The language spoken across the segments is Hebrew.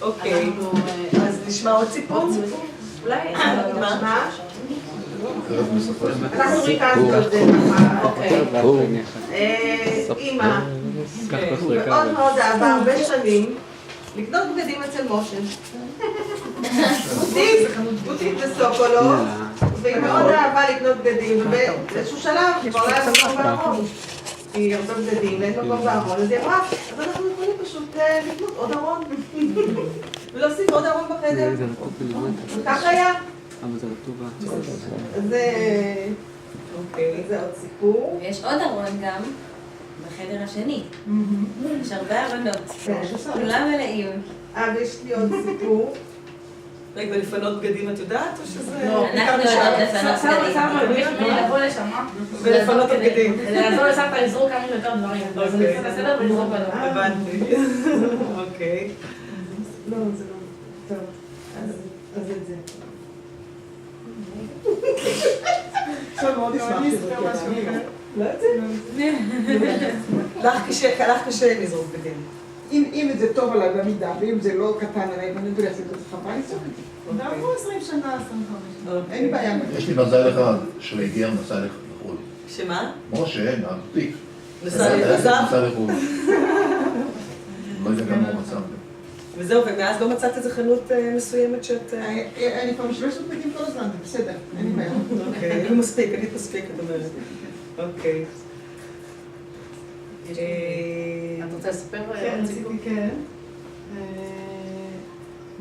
אוקיי, אז נשמע עוד סיפור? אולי... מה? אנחנו ריכזנו את זה אימא מאוד מאוד אהבה הרבה שנים לקנות בגדים אצל משה. בוטיק בסוקולוב, והיא מאוד אהבה לקנות בגדים, ובאיזשהו שלב כבר לא היה מקום בארון. היא הרבה בגדים, ואין מקום בארון, אז היא אמרה, אז אנחנו יכולים פשוט לקנות עוד ארון. ולהוסיף עוד ארון בחדר. וכך היה. זה עוד סיפור. ויש עוד ארון גם בחדר השני. יש הרבה ארונות. כולם מלאים. ויש לי עוד סיפור. רגע, לפנות בגדים את יודעת או שזה... לא, אנחנו יודעות לפנות בגדים. לבוא לשם, ולפנות הבגדים. לעזור לסבתא לזרוק כמה שיותר דברים. אז אני עושה בסדר ולזרוק בדבר. הבנתי. אוקיי. לא, זה לא... טוב, אז את זה. עכשיו מאוד אשמח שזה משהו. לא את זה? לך קשה לזרוק בגדים. אם זה טוב עליי במידה, ואם זה לא קטן עליי, ואני יודע לעשות את זה חבל, לצורך את זה. עברו 20 שנה, 25. אין לי בעיה. יש לי מזל אחד, שהוא הגיע ונסע לחו"ל. שמה? משה, מהבוטיק. נסע לחו"ל. לא יודע גם מה הוא מצא. וזהו, ומאז לא מצאת איזה חנות מסוימת שאת... אני כבר משתמשת בגדים כל הזמן, זה בסדר, אין לי בעיה. אוקיי, אני מספיק, את אומרת. אוקיי. את רוצה לספר? כן, רציתי, כן.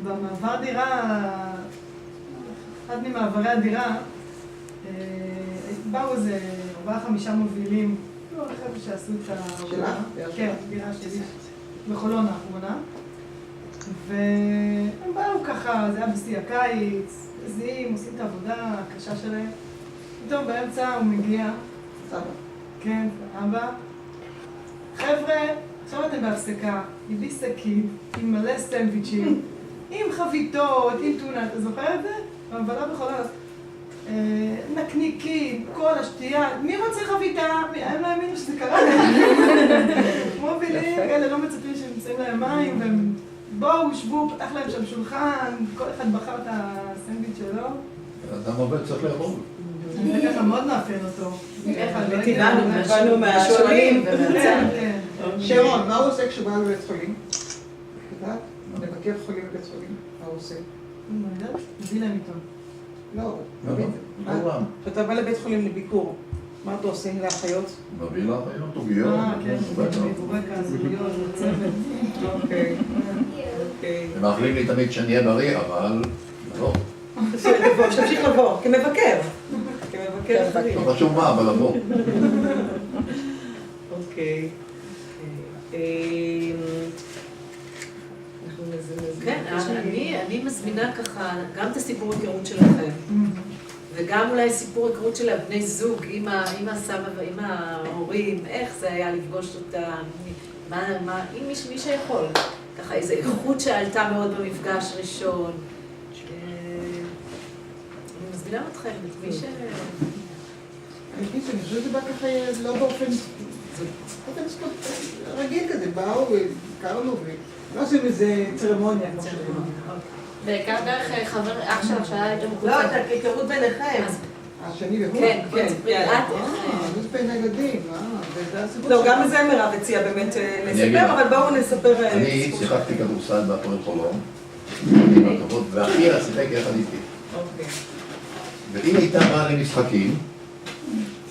במעבר דירה, אחד ממעברי הדירה, באו איזה 4-5 מובילים, לא חבר'ה שעשו את העבודה. כן, דירה שלי, בחולון האחרונה. והם באו ככה, זה היה בשיא הקיץ, מזיעים, עושים את העבודה הקשה שלהם. פתאום באמצע הוא מגיע, סבא. כן, אבא. חבר'ה, עכשיו אתם בהפסקה, הביא שקית עם מלא סנדוויצ'ים, עם חביתות, עם טונה, אתה זוכר את זה? המבלה בחולה. נקניקים, כל השתייה, מי רוצה חביתה? הם לא האמינו שזה קרה להם. מובילים, אלה לא מצפים שנמצאים להם מים, והם בואו, שבו, פתח להם שם שולחן, כל אחד בחר את הסנדוויץ' שלו. אדם עובד צריך לאכול. זה ככה מאוד מאפיין אותו. באנו מהשואלים. שרון, מה הוא עושה כשהוא בא לבית חולים? את יודעת? לבקר חולים בבית חולים, מה הוא עושה? מביא להם איתו. לא, כשאתה בא לבית חולים לביקור, מה אתה עושה לאחיות? מביא לאחיות, עוגיות. כן, בורקס, עוגיות, צוות. אוקיי. הם מאחלים לי תמיד שאני אהיה בריא, אבל לא. שתמשיך לבוא, כמבקר. כמבקר חיים. לא חשוב מה, אבל לבוא. אוקיי. כן, אני מזמינה ככה גם את הסיפור היכרות שלכם, וגם אולי סיפור היכרות של הבני זוג עם הסבא ועם ההורים, איך זה היה לפגוש אותם, אם מי שיכול, ככה איזו איכות שעלתה מאוד במפגש ראשון. אני מזמינה אתכם, את מי ש... אני חושבת שזה בא ככה לא באופן... רגיל כזה, באו והכרנו ולא עושים איזה צרמוניה כמו שאומרים. בעיקר דרך חבר אח שלך שהיה יותר מחוץ. לא, את ההיכרות ביניכם. השני והוא? כן, כן. זה בין הילדים, וזה הסיפור לא, גם בזה מירב הציעה באמת לספר, אבל בואו נספר... אני שיחקתי כדורסל בהפועל חולון, ואחיה שיחק יחד איתי. והיא הייתה באה למשחקים,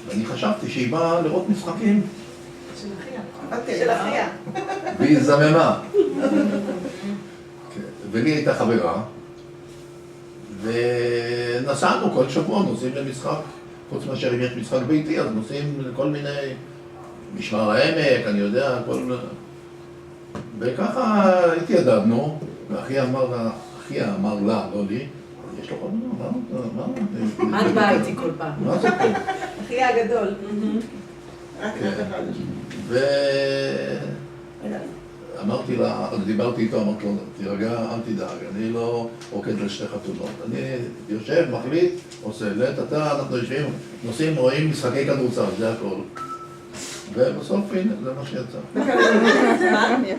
ואני חשבתי שהיא באה לראות משחקים. של אחיה. והיא זממה. ולי הייתה חברה, ונסענו כל שבוע, נוסעים למשחק, חוץ מאשר אם יש משחק ביתי, אז נוסעים לכל מיני משמר העמק, אני יודע, וככה התיידדנו, ואחיה אמר לה, לא לי, יש לו כל מיני, מה את באה איתי כל פעם? מה זה פה? אחיה הגדול. אמרתי לה, דיברתי איתו, אמרתי לו, תירגע, אל תדאג, אני לא רוקד על שתי חתונות. אני יושב, מחליט, עושה לט, אנחנו יושבים, נוסעים, רואים משחקי כדורסל, זה הכל. ובסוף הנה, זה מה שיצא.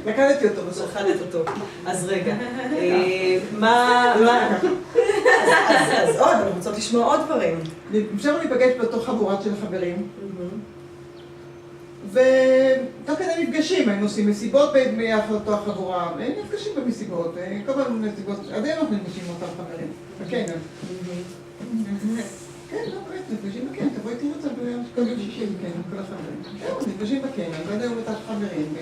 לקדתי אותו בסוף. זכדת אותו. אז רגע, מה... אז עוד, אנחנו רוצות לשמוע עוד דברים. אפשר להיפגש באותו חבורת של חברים. ותוך כדי מפגשים, היינו עושים מסיבות ביחד אותו החבורה, היינו נפגשים במסיבות, כל פעם מסיבות, עד היום אנחנו נפגשים אותם חברים, בקניון. כן, לא, באמת, נפגשים בקניון, תבואי תראו את זה כל יום שישי בקניון, כל החברים. כן, נפגשים בקניון, ועד היום אותם חברים.